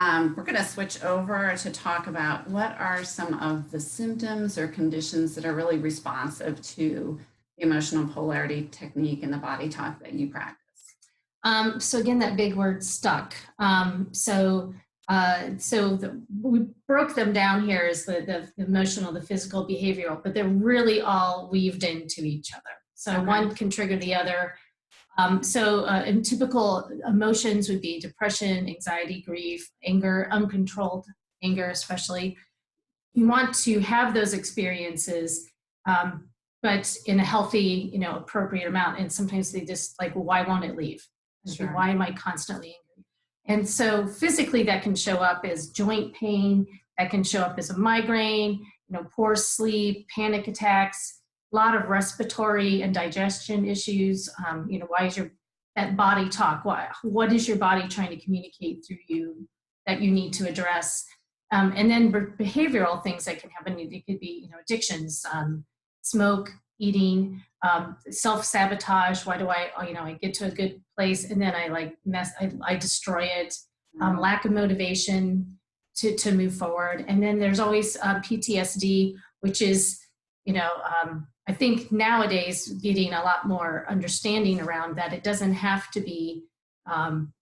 We're going to switch over to talk about what are some of the symptoms or conditions that are really responsive to the emotional polarity technique and the body talk that you practice. So again, that big word stuck. We broke them down here as the emotional, the physical, behavioral, but they're really all weaved into each other. So Okay. one can trigger the other. And typical emotions would be depression, anxiety, grief, anger, uncontrolled anger, especially. You want to have those experiences, but in a healthy, appropriate amount. And sometimes they just like, well, why won't it leave? Sure. Why am I constantly angry? And so physically that can show up as joint pain, that can show up as a migraine, poor sleep, panic attacks, a lot of respiratory and digestion issues. Why is that body talk? What is your body trying to communicate through you that you need to address? And then behavioral things that can happen. It could be, addictions, smoke, eating, self-sabotage. Why do I get to a good place and then I destroy it. Lack of motivation to move forward. And then there's always PTSD, which is, I think nowadays getting a lot more understanding around that. It doesn't have to be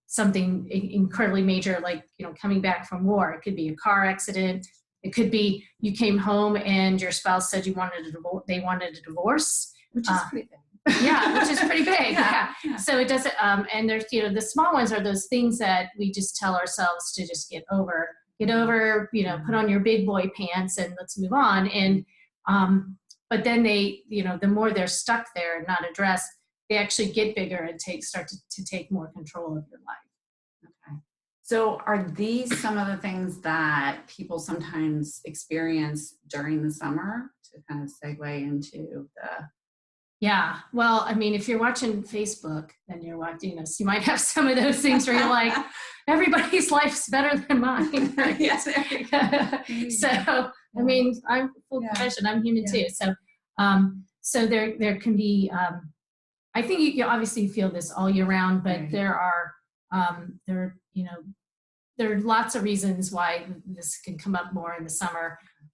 something incredibly major, like, coming back from war. It could be a car accident. It could be you came home and your spouse said they wanted a divorce. Which is pretty big. Yeah, which is pretty big. Yeah. So it doesn't, and there's, the small ones are those things that we just tell ourselves to just get over, put on your big boy pants and let's move on. And, but then they, the more they're stuck there and not addressed, they actually get bigger and start to take more control of your life. Okay. So are these some of the things that people sometimes experience during the summer, to kind of segue into the... Yeah. Well, I mean, if you're watching Facebook, then you're watching us. You might have some of those things where you're like, everybody's life's better than mine. Yes. So, I mean, I'm full profession. I'm human too. So there can be, I think you obviously feel this all year round, but Right. there are lots of reasons why this can come up more in the summer.